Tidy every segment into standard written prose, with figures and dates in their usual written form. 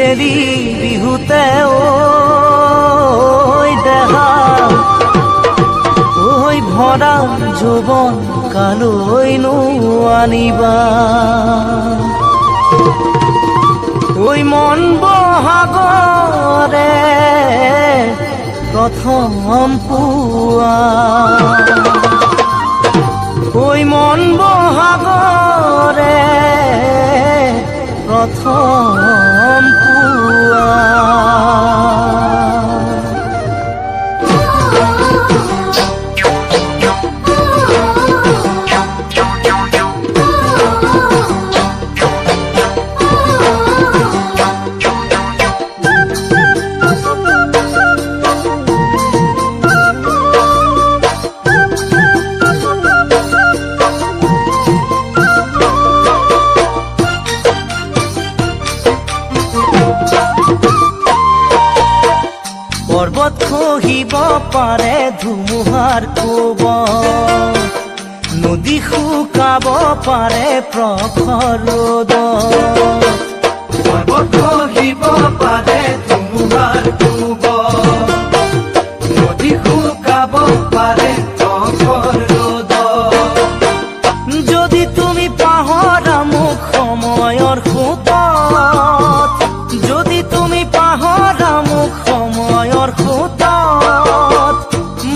এৰি বিহুতে ঐ দেহা ঐ ভৰা যৌৱন কালৈনো আনিবা ঐ মন বহাগৰে প্ৰথম পুৱা ঐ মন বহাগৰে প্ৰথম পুৱা পৰ্বত খহিব পাৰে ধুমুহাৰ কোবত নদী শুকাব পাৰে প্ৰখৰ ৰ'দত পৰ্বত খহিব পাৰে ধুমুহাৰ কোবত নদী শুকাব পাৰে প্ৰখৰ ৰ'দত যদি তুমি পাহৰা মোক সময়ৰ সোঁতত যদি তুমি পাহৰা মোক সময়ৰ সোঁতত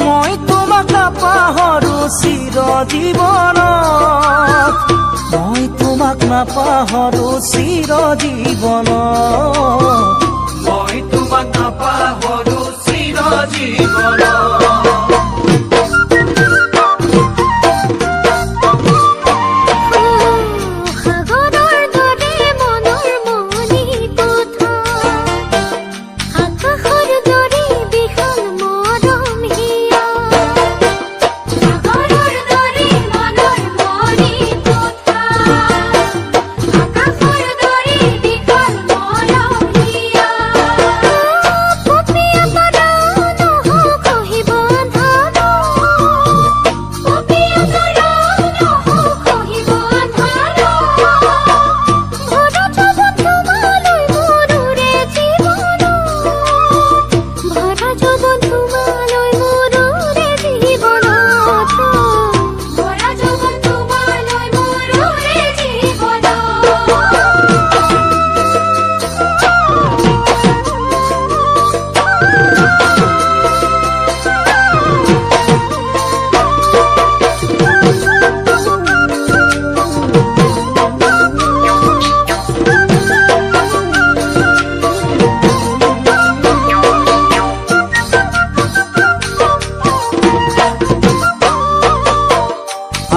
মই তোমাক নাপাহৰো চিৰ জীৱনত মই তোমাক নাপাহৰো চিৰ জীৱনত মই তোমাক নাপাহৰো চিৰ জীৱনত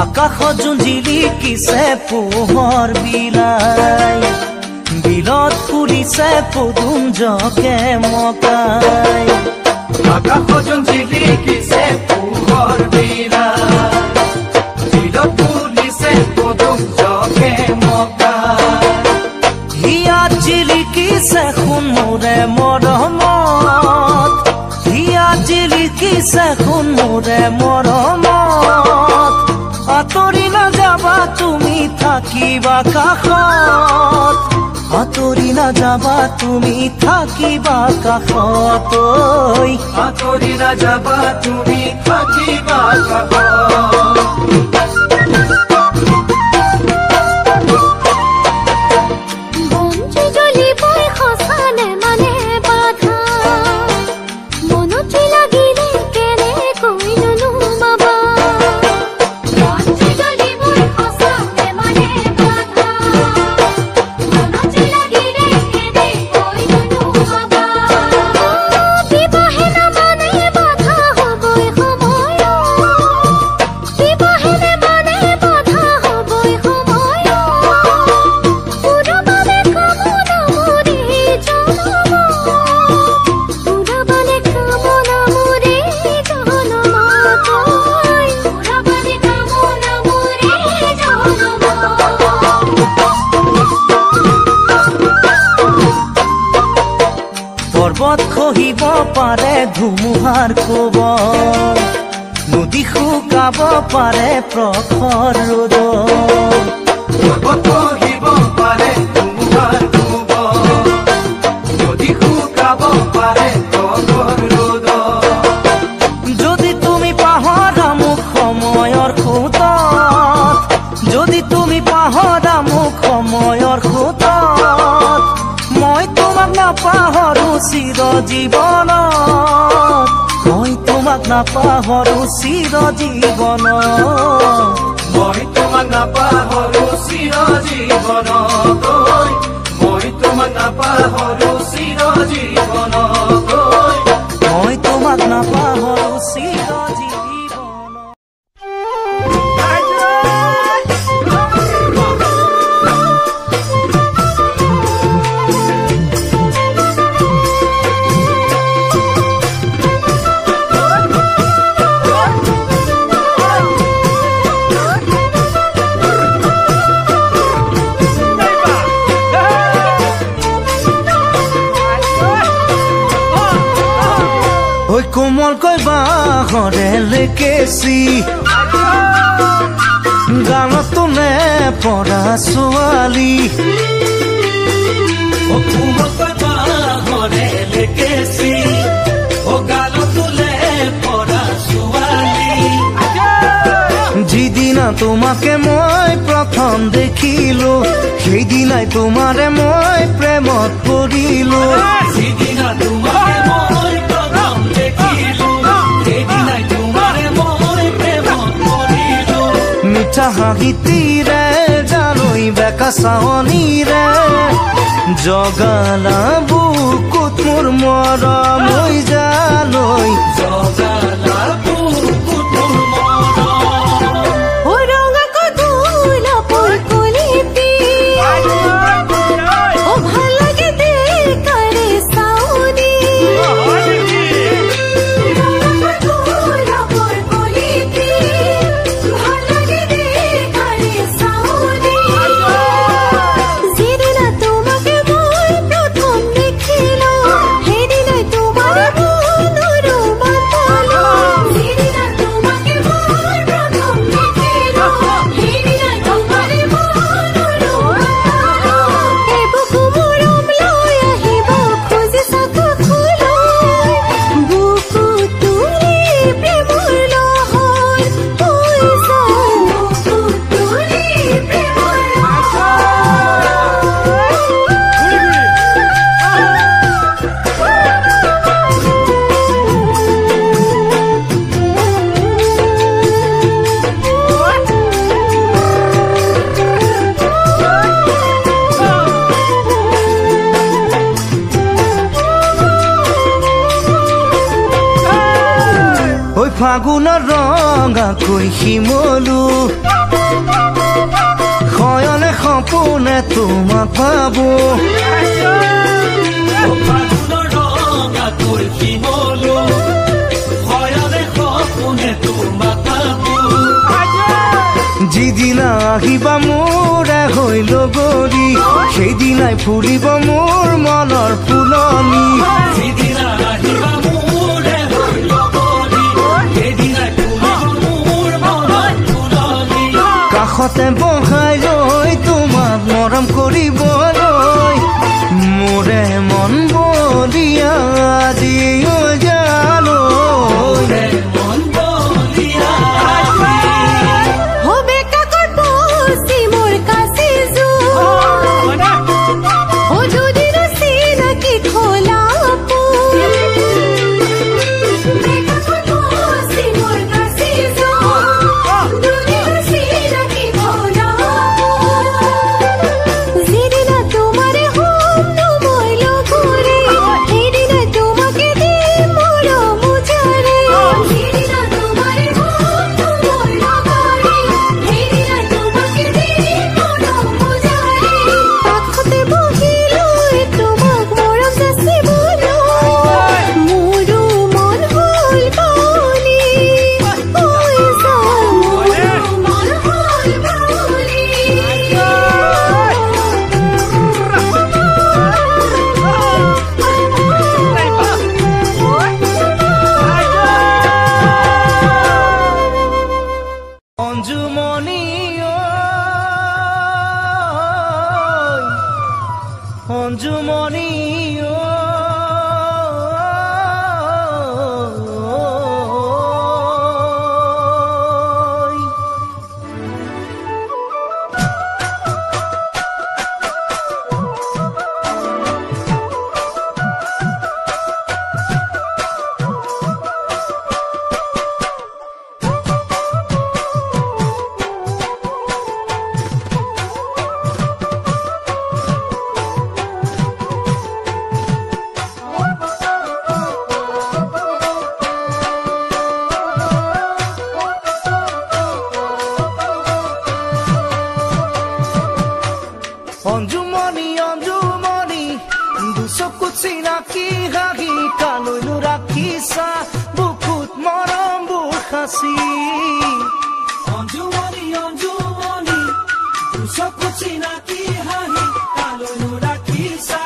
আকাশত যোন জিলিকিছে পোহৰ বিলাই বিলত ফুলিছে পদুম জকে মকাই আকাশত যোন জিলিকিছে পোহৰ বিলাই বিলত ফুলিছে পদুম জকে মকাই হিয়াত জিলিকিছে সোণ মোৰে মৰমত হিয়াত জিলিকিছে সোণ মোৰে মৰমত আঁতৰি নাযাবা তুমি থাকিবা কাষত আঁতৰি নাযাবা তুমি থাকিবা কাষত আঁতৰি নাযাবা তুমি থাকিবা কাষত পৰ্বত খহিব পাৰে ধুমুহাৰ কোবত নদী শুকাব পাৰে প্ৰখৰ ৰ'দত পৰ্বত খহিব পাৰে ধুমুহাৰ কোবত চিৰ জীৱনত মই তোমাক নাপাহৰো চিৰ জীৱনত মই তোমাক নাপাহৰো চিৰ জীৱনত মই তোমাক নাপাহৰো চিৰ জীৱনত মই তোমাক নাপাহৰো চিৰ জীৱনত কোমলকৈ বাঁহৰে লেকেচি গানত তোলে পৰা ছোৱালী কোমলকৈ বাঁহৰে লেকেচি গানত তোলে পৰা ছোৱালী যিদিনা তোমাকে মই প্ৰথম দেখিলো সেইদিনাই তোমাৰে মই প্ৰেমত পৰিলো যিদিনা তোমাকে মই প্ৰথম দেখিলো সেইদিনাই তোমাৰে মই প্ৰেমত পৰিলো মিঠা হাঁহিতিৰে জানৈ বেকা চাৱনীৰে জগালা বুকুত মোৰ মৰম হৈ জানৈ জগালা বুকুত মোৰ ফাগুনৰ ৰঙাকৈ শিমলু শয়নে সপোনে তোমাক ভাবো ফাগুনৰ ৰঙাকৈ শিমলু শয়নে সপোনে তোমাক ভাবো যিদিনা আহিবা মোৰে হৈ লগৰী সেইদিনাই ফুলিব মোৰ মনৰ ফুলনি যিদিনা আহিবা মোৰে হৈ লগৰী সেইদিনাই ফুলিব মোৰ মনৰ ফুলনি কাষতে বহাই লৈ তোমাক মৰম কৰিবলৈ মোৰে মন বলিয়া আজি জালৈ মন বলিয়া অঞ্জুমণি অঞ্জুমণি অঞ্জুমণি দুচকুত চিনাকি হাঁহি কালৈনো ৰাখিছা বুকুত মৰমবোৰ সাঁচি অঞ্জুমণি অঞ্জুমণি দুচকুত চিনাকি হাঁহি কালৈনো ৰাখিছা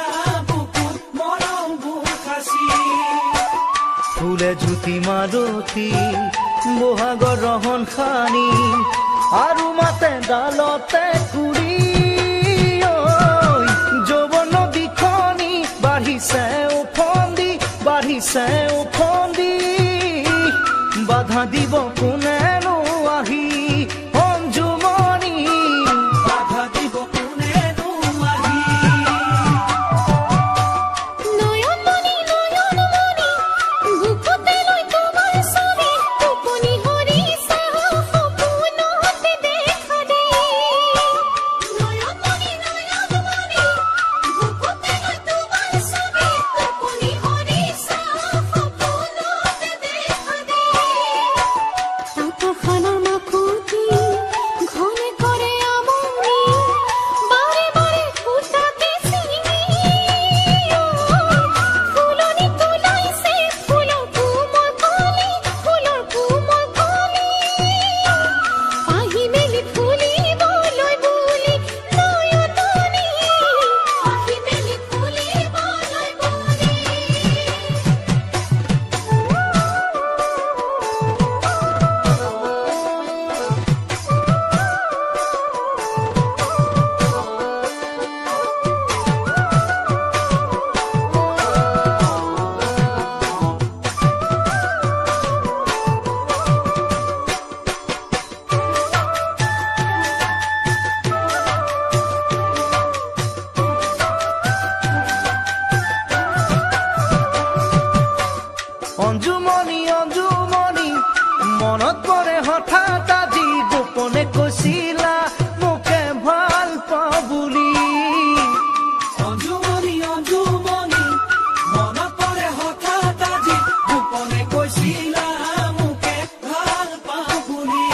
বুকুত মৰমবোৰ সাঁচি ফুলে জ্যোতি মাদতি বহাগৰ ৰহন খানি আৰু মাতে ডালতে কুৰি যৌৱন বিখনি বাঢ়িছে উফন্দি বাধা দিব কোনেনো আহি অঞ্জুমণি বাধা দিব কোনেনো আহি নয়নমণি নয়নমণি বুকুতে লৈ তোমাৰ ছবি টোপনি হৰিছা সপোনতে দেখা দে নয়নমণি নয়নমণি বুকুতে লৈ তোমাৰ ছবি টোপনি হৰিছা সপোনতে দেখা দে আকাশনৰ মাকুতি ঘনে কৰে আমনি বাৰে বাৰে ফুটাকে চিনি ফুলনি তোলাইছে ফুলৰ কোমল কলি পাহি মেলি ফুলিবলৈ বুলি নয়নমণি পাহি মেলি ফুলিবলৈ বুলি অঞ্জুমণি অঞ্জুমণি মনত পৰে হঠাৎ আজি গোপনে কৈছিলা মোকে ভাল পাওঁ বুলি অঞ্জুমণি অঞ্জুমণি মনত পৰে হঠাৎ আজি গোপনে কৈছিলা মোকে ভাল পাওঁ বুলি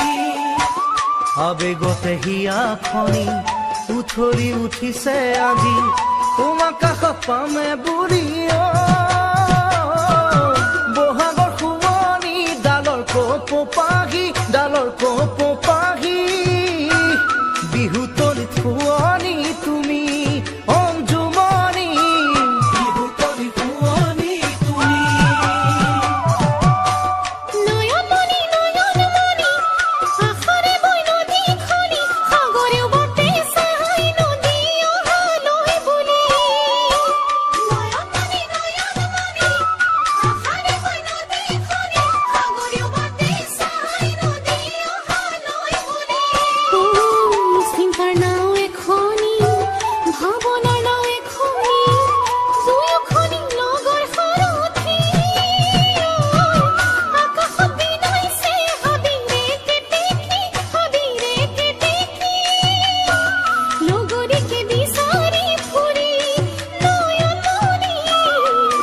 আবেগতে হিয়াখনি উঠলি উঠিছে আজি তোমাক কাষত পামে বুলি বহাগৰ শুৱনি ডালৰ কোপ পাহি বিহুতলিত শুৱনি তুমি অঞ্জুমণি বিহুতলি শুৱনি তুমি নয়নমণি নয়নমণি আশাৰে বৈ নদীখনি সাগৰেও বতে চাই নদী অহালৈ বুলি নয়নমণি নয়নমণি আশাৰে বৈ নদীখনি সাগৰেও বতে চাই নদী অহালৈ বুলি চিন্তাৰ নাও এখনি ভাৱনাৰ নাও এখনি দুয়োখনি লগৰ সাৰথি আকাশত বিনাইছে হাবিৰে কেতেকী লগৰীকে বিচাৰি ফুৰি নয়নমণি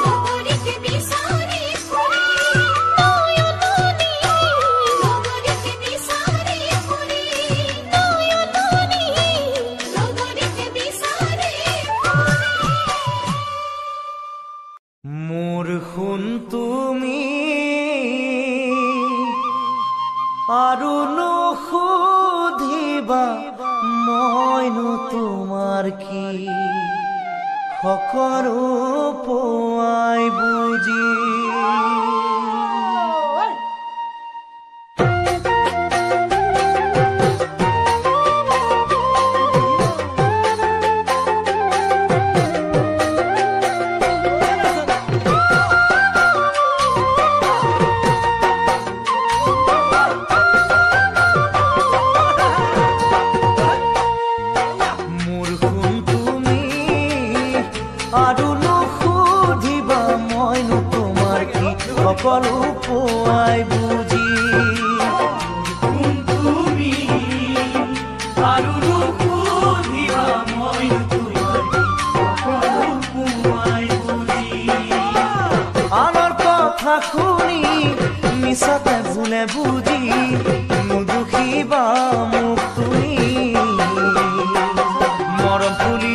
লগৰীকে বিচাৰি ফুৰি নয়নমণি লগৰীকে বিচাৰি ফুৰি নয়নমণি লগৰীকে বিচাৰি মোৰ শুন তুমি আৰু নুসুধিবা মইনো তোমাৰ কি সকলো পোৱাই বুজি মোৰ শুন তুমি আৰু নুসুধিবা মইনো তোমাৰ কি সকলো পোৱাই বুজি তুমি আৰু নুসুধিবা মই তোমাৰ সকলো পোৱাই বুলি আনৰ কথা শুনি মিছাতে ভুলে বুজি নুদুখিবা মোক তুমি মৰম ফুলি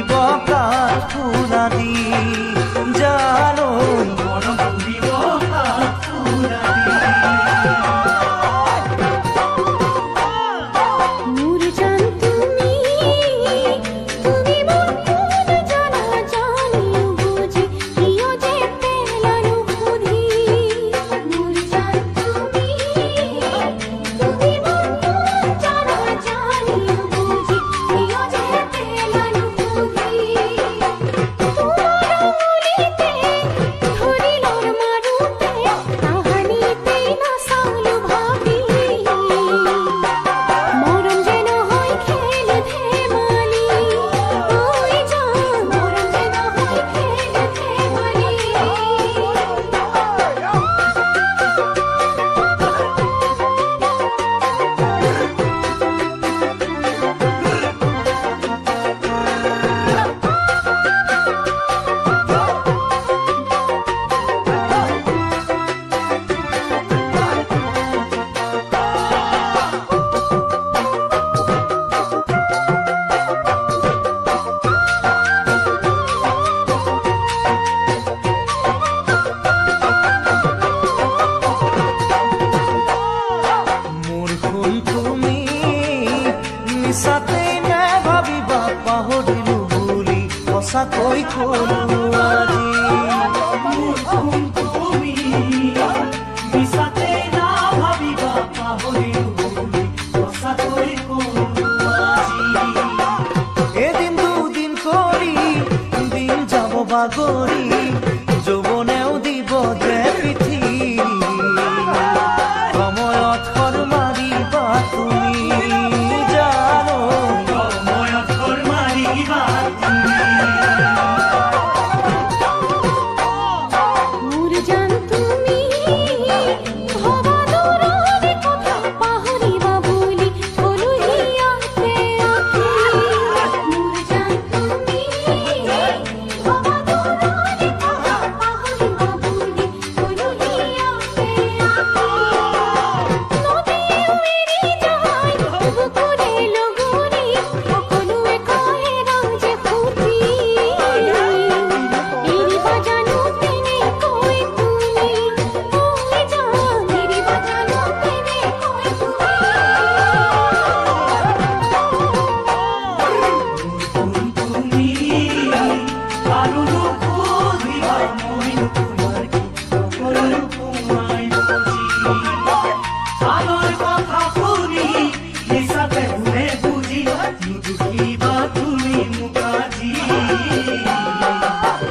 পাহৰিলো বুলি সঁচাকৈ কলো আজি তুমি মিছাতে নাভাবিবা পাহৰিলো বুলি সঁচাকৈ কলো আজি এদিন দুদিন কৰি দিন যাব বাগৰি যৌৱনেও দিব যে পিঠি সময়ত খৰ মাৰিবা তুমি জানো সময়ত ঘৰ মাৰিবা মোর জান তুমি ভবা দূররে কথা পাহরিবা বলি বলো হিয়াতে আঁকি মোর জান তুমি ভবা দূররে কথা পাহরিবা বলি বলো হিয়াতে আঁকি নদী উইরি যায় বুকুরে লগরি সকলোৱে কয় ৰাজে ফুটি এৰি বাজানো তেনে কয় তুমি ওই জান এৰি বাজানো তেনে কয় তুমি তুমি আৰু নুসুধিবা মই তোমাৰ কি সকলো সোমাই বুজি আনৰ কথা শুনি মিছাতে ভুলে বুজি নুদুখিবা তুমি মোক আজি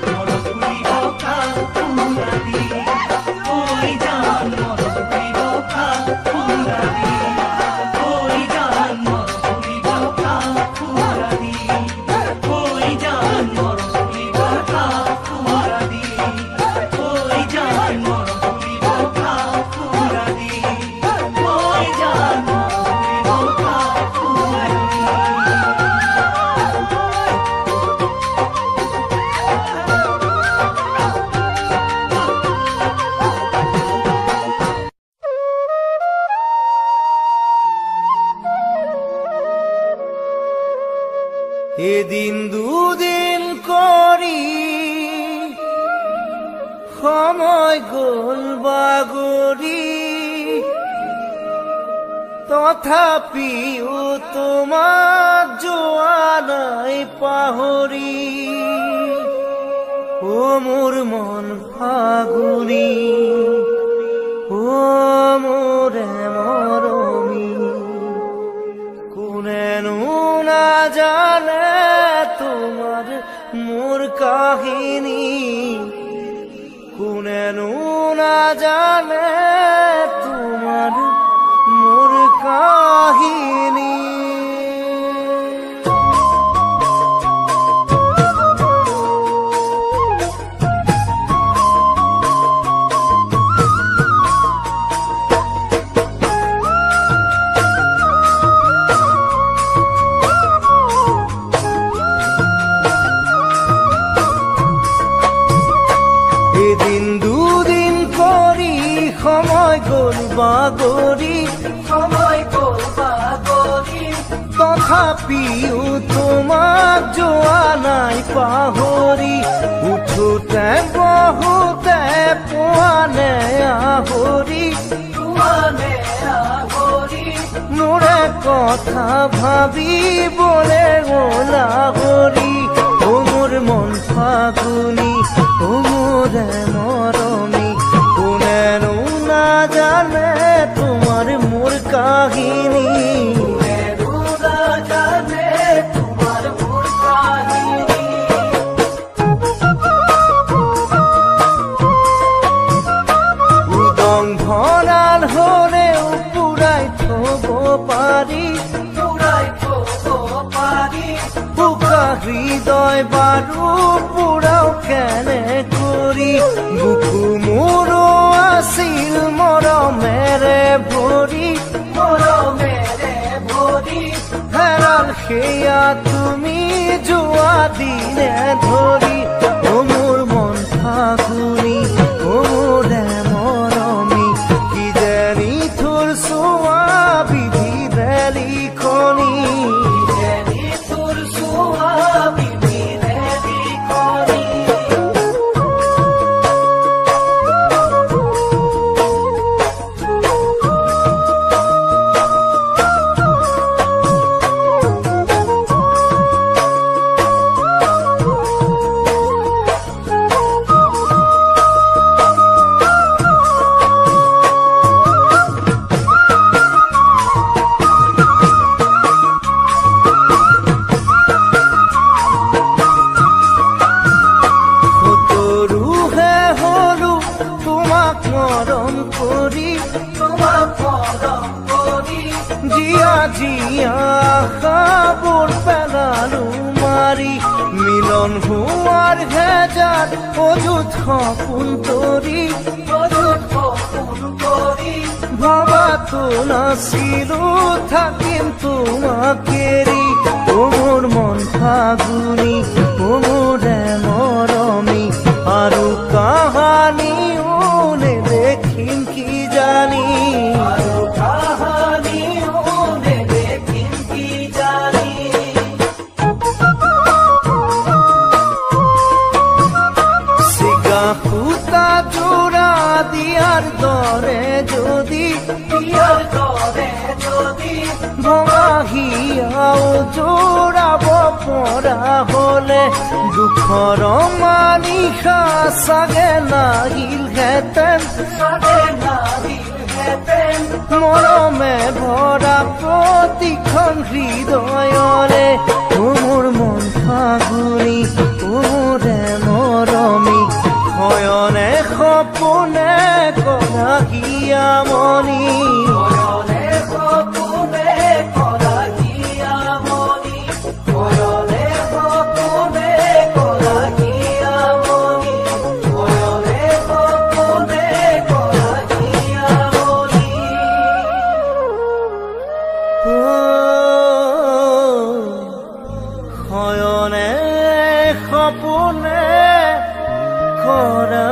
মনত ফুৰিব কাপোৰা দি ঐ জান মনত ফুৰিব কাপোৰা দি ঐ জান মনত ফুৰিব কাপোৰা দি ঐ জান মনত ফুৰিব কাপোৰা দি ঐ জান মনত ফুৰিব কাপোৰা দি ঐ জান মনত এদিন দুদিন কৰি সময় গ'ল বাগৰি তথাপিও তোমাক যোৱা নাই পাহৰি ও মোৰ মন ফাগুনি ও মোৰে মৰমী কোনেনো নাজানে তোমাৰ মোৰ কাহিনী কোনেনো নাজানে তোমাৰ মোৰ কাহিনী এদিন দুদিন কৰি সময় গ'ল বাগৰি তথাপিও তোমাক যোৱা নাই পাহৰি উঠোতে বহুতে পোৱানে আহৰি মোৰে কথা ভাবিবলে গ'লাগৰি ও মোৰ মন ফাগুনি ও মোৰে মৰমী কোনেনো নাজানে তোমাৰ মোৰ কাহিনী উদং ভৰাল হ'লেও পুৰাই থব পাৰি বোকা হৃদয় বাৰু পুৰাও কেনে কৰি বুকু মোৰো আছিল মৰমেৰে ভৰি হেৰাল সেয়া তুমি যোৱা দিনে ধৰি ও মোৰ মন ফাগুনি ও মোৰে মৰমী কিজানি থোৰ চোৱা বিধিৰে লিখনি মিলন হোৱাৰ হেজাৰ অযুত সপোন তৰি ভবাতো নাছিলো থাকিম তোমাক এৰি মোৰ মন ফাগুনি মোৰে মৰমী আৰু কাহানিও নেদেখিম কি জানি সূতা জোড়া দিয়াৰ দৰে যদি ভঙা হিয়াও জোৰাব পৰা হলে দুখৰ মানিশা চাগে নাহিলহেঁতেন মৰমে ভৰা প্ৰতিখন হৃদয়ৰে মোৰ মন ফাগুনি মোৰে মৰমী শয়নে সপোনে কলাহিয়া মনি শয়নে সপোনে কৰা